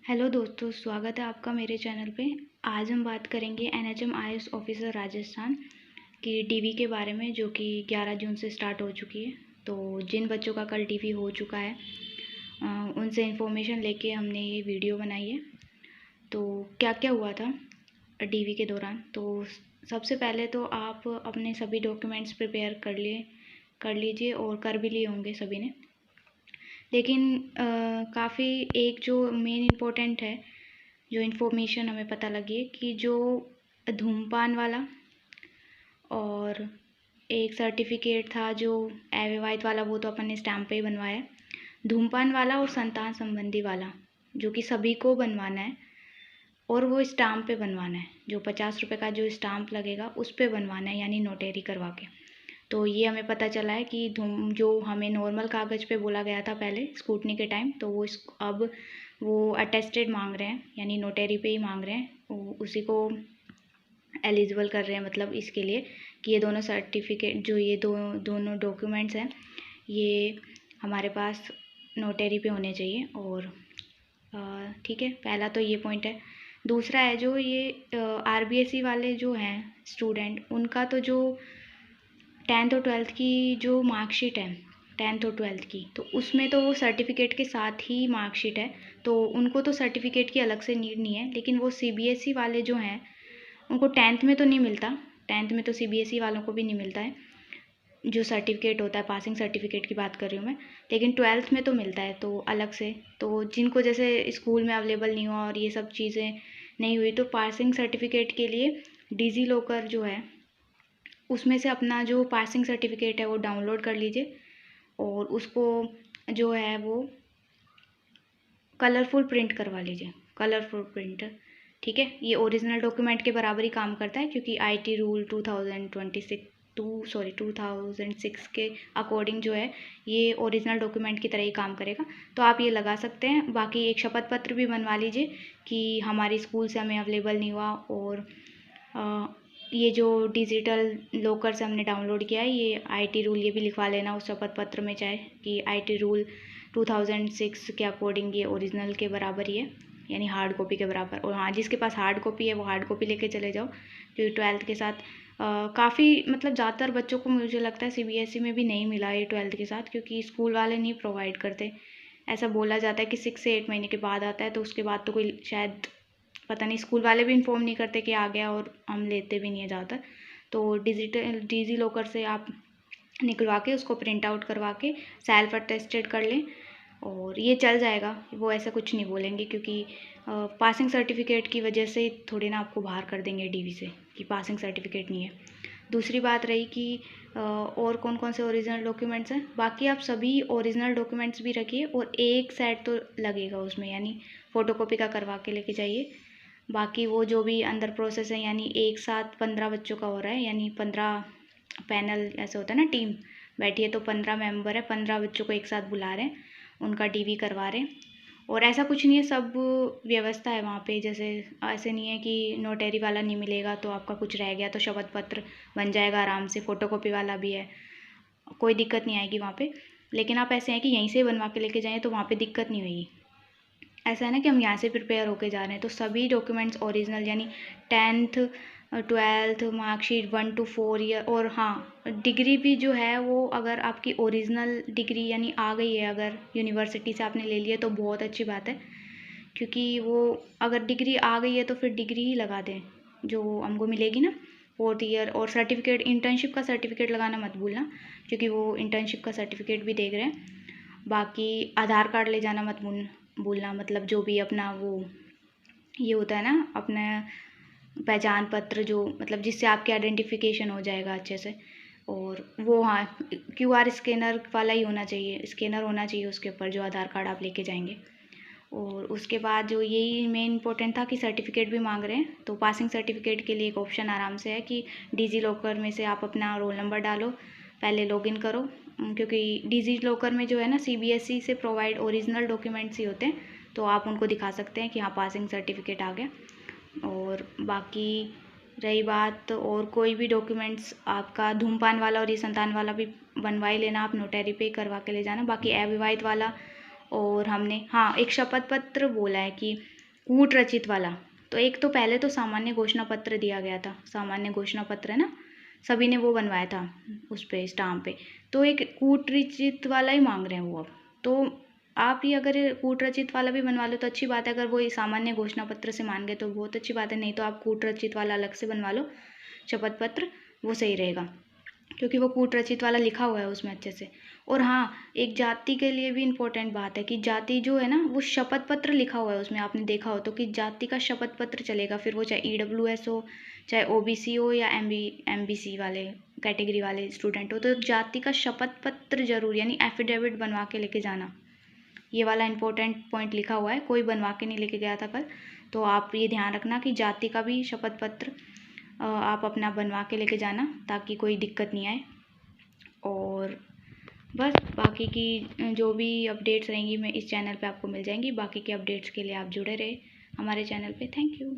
Hello दोस्तों, स्वागत है आपका मेरे चैनल पे। आज हम बात करेंगे एनएचएम आईएएस ऑफिसर राजस्थान की डीवी के बारे में, जो कि 11 जून से स्टार्ट हो चुकी है। तो जिन बच्चों का कल डीवी हो चुका है उनसे इन्फॉर्मेशन लेके हमने ये वीडियो बनाई है। तो क्या क्या हुआ था डीवी के दौरान, तो सबसे पहले तो आप अपने सभी डॉक्यूमेंट्स प्रिपेयर कर लीजिए और कर भी लिए होंगे सभी ने। लेकिन काफ़ी एक जो मेन इम्पोर्टेंट है, जो इन्फॉर्मेशन हमें पता लगी है कि जो धूमपान वाला और एक सर्टिफिकेट था जो अविवाहित वाला, वो तो अपन ने स्टैम्प पे ही बनवाया। धूमपान वाला और संतान संबंधी वाला जो कि सभी को बनवाना है, और वो स्टाम्प पे बनवाना है। जो 50 रुपये का जो स्टाम्प लगेगा उस पर बनवाना है, यानी नोटेरी करवा के। तो ये हमें पता चला है कि जो हमें नॉर्मल कागज़ पे बोला गया था पहले स्कूटनी के टाइम, तो वो अब वो अटेस्टेड मांग रहे हैं, यानी नोटेरी पे ही मांग रहे हैं। उसी को एलिजिबल कर रहे हैं, मतलब इसके लिए कि ये दोनों सर्टिफिकेट, जो ये दोनों डॉक्यूमेंट्स हैं, ये हमारे पास नोटेरी पे होने चाहिए। और ठीक है, पहला तो ये पॉइंट है। दूसरा है जो ये आरबीएसई वाले जो हैं स्टूडेंट, उनका तो जो 10th और 12th की जो मार्कशीट है, 10th और 12th की, तो उसमें तो वो सर्टिफिकेट के साथ ही मार्कशीट है, तो उनको तो सर्टिफिकेट की अलग से नीड नहीं है। लेकिन वो सीबीएसई वाले जो हैं उनको 10th में तो नहीं मिलता, 10th में तो सीबीएसई वालों को भी नहीं मिलता है जो सर्टिफिकेट होता है, पासिंग सर्टिफिकेट की बात कर रही हूँ मैं। लेकिन 12th में तो मिलता है, तो अलग से। तो जिनको जैसे स्कूल में अवेलेबल नहीं हुआ और ये सब चीज़ें नहीं हुई, तो पासिंग सर्टिफिकेट के लिए डिजी लॉकर जो है उसमें से अपना जो पासिंग सर्टिफिकेट है वो डाउनलोड कर लीजिए, और उसको जो है वो कलरफुल प्रिंट करवा लीजिए, कलरफुल प्रिंट। ठीक है, ये ओरिजिनल डॉक्यूमेंट के बराबर ही काम करता है, क्योंकि आईटी रूल 2006 के अकॉर्डिंग जो है ये ओरिजिनल डॉक्यूमेंट की तरह ही काम करेगा। तो आप ये लगा सकते हैं। बाकी एक शपथ पत्र भी बनवा लीजिए कि हमारी स्कूल से हमें अवेलेबल नहीं हुआ, और ये जो डिजिटल लॉकर से हमने डाउनलोड किया है, ये आईटी रूल, ये भी लिखवा लेना उस शपथ पत्र में, चाहे कि आईटी रूल 2006 के अकॉर्डिंग ये ओरिजिनल के बराबर ही है, यानी हार्ड कॉपी के बराबर। और हाँ, जिसके पास हार्ड कॉपी है वो हार्ड कॉपी लेके चले जाओ, क्योंकि 12th के साथ काफ़ी, मतलब ज़्यादातर बच्चों को मुझे लगता है सीबीएसई में भी नहीं मिला ये 12th के साथ, क्योंकि स्कूल वाले नहीं प्रोवाइड करते। ऐसा बोला जाता है कि 6 से 8 महीने के बाद आता है, तो उसके बाद तो कोई शायद, पता नहीं, स्कूल वाले भी इन्फॉर्म नहीं करते कि आ गया, और हम लेते भी नहीं है ज़्यादातर। तो डिजी लॉकर से आप निकलवा के उसको प्रिंट आउट करवा के सेल्फ अटेस्टेड कर लें, और ये चल जाएगा। वो ऐसा कुछ नहीं बोलेंगे, क्योंकि पासिंग सर्टिफिकेट की वजह से थोड़ी ना आपको बाहर कर देंगे डीवी से कि पासिंग सर्टिफिकेट नहीं है। दूसरी बात रही कि और कौन कौन से ओरिजिनल डॉक्यूमेंट्स हैं। बाकी आप सभी ओरिजिनल डॉक्यूमेंट्स भी रखिए, और एक सेट तो लगेगा उसमें, यानी फ़ोटोकॉपी का करवा के लेके जाइए। बाकी वो जो भी अंदर प्रोसेस है, यानी एक साथ 15 बच्चों का हो रहा है, यानी 15 पैनल ऐसे होता है ना, टीम बैठी है, तो 15 मेंबर है, 15 बच्चों को एक साथ बुला रहे हैं, उनका डीवी करवा रहे हैं। और ऐसा कुछ नहीं है, सब व्यवस्था है वहाँ पे। जैसे ऐसे नहीं है कि नोटरी वाला नहीं मिलेगा तो आपका कुछ रह गया, तो शपथ पत्र बन जाएगा आराम से, फ़ोटोकॉपी वाला भी है, कोई दिक्कत नहीं आएगी वहाँ पे। लेकिन आप ऐसे हैं कि यहीं से बनवा के लेके जाएँ तो वहाँ पे दिक्कत नहीं होगी। ऐसा है ना कि हम यहाँ से प्रिपेयर होके जा रहे हैं, तो सभी डॉक्यूमेंट्स ओरिजिनल, यानी 10th 12th marksheet 1 to 4 year. और हाँ, डिग्री भी जो है वो, अगर आपकी ओरिजिनल डिग्री यानी आ गई है, अगर यूनिवर्सिटी से आपने ले लिया तो बहुत अच्छी बात है, क्योंकि वो अगर डिग्री आ गई है तो फिर डिग्री ही लगा दें जो हमको मिलेगी ना 4th ईयर। और सर्टिफिकेट, इंटर्नशिप का सर्टिफिकेट लगाना मत भूलना, क्योंकि वो इंटर्नशिप का सर्टिफिकेट भी देख रहे हैं। बाकी आधार कार्ड ले जाना मत भूलना, मतलब जो भी अपना वो ये होता है ना, अपना पहचान पत्र, जो मतलब जिससे आपके आइडेंटिफिकेशन हो जाएगा अच्छे से। और वो हाँ, क्यूआर स्कैनर वाला ही होना चाहिए, स्कैनर होना चाहिए उसके ऊपर, जो आधार कार्ड आप लेके जाएंगे। और उसके बाद जो यही मेन इंपॉर्टेंट था कि सर्टिफिकेट भी मांग रहे हैं, तो पासिंग सर्टिफिकेट के लिए एक ऑप्शन आराम से है कि डिजी लॉकर में से आप अपना रोल नंबर डालो, पहले लॉगिन करो, क्योंकि डिजी लॉकर में जो है ना सीबीएसई से प्रोवाइड ओरिजिनल डॉक्यूमेंट्स ही होते हैं, तो आप उनको दिखा सकते हैं कि हाँ पासिंग सर्टिफिकेट आ गया। और बाकी रही बात, और कोई भी डॉक्यूमेंट्स आपका धूमपान वाला और ये संतान वाला भी बनवा ही लेना, आप नोटरी पे करवा के ले जाना। बाकी अविवाहित वाला, और हमने हाँ एक शपथ पत्र बोला है कि कूट रचित वाला, तो एक तो पहले तो सामान्य घोषणा पत्र दिया गया था, सामान्य घोषणा पत्र है ना, सभी ने वो बनवाया था उस पे स्टाम्प पे, तो एक कूट रचित वाला ही मांग रहे हैं वो अब। तो आप ही अगर कूट रचित वाला भी बनवा लो तो अच्छी बात है, अगर वो सामान्य घोषणा पत्र से मान गए तो बहुत अच्छी बात है, नहीं तो आप कूट रचित वाला अलग से बनवा लो शपथ पत्र, वो सही रहेगा, क्योंकि वो कूट रचित वाला लिखा हुआ है उसमें अच्छे से। और हाँ, एक जाति के लिए भी इम्पोर्टेंट बात है कि जाति जो है ना वो शपथ पत्र लिखा हुआ है उसमें, आपने देखा हो तो, कि जाति का शपथ पत्र चलेगा, फिर वो चाहे EWS हो, चाहे OBC हो, या MBC वाले कैटेगरी वाले स्टूडेंट हो, तो जाति का शपथ पत्र जरूर, यानी एफिडेविट बनवा के लेके जाना। ये वाला इंपॉर्टेंट पॉइंट लिखा हुआ है, कोई बनवा के नहीं लेके गया था कल, तो आप ये ध्यान रखना कि जाति का भी शपथ पत्र आप अपना बनवा के लेके जाना, ताकि कोई दिक्कत नहीं आए। और बस बाकी की जो भी अपडेट्स रहेंगी मैं इस चैनल पे आपको मिल जाएंगी। बाकी के अपडेट्स के लिए आप जुड़े रहे हमारे चैनल पे। Thank you.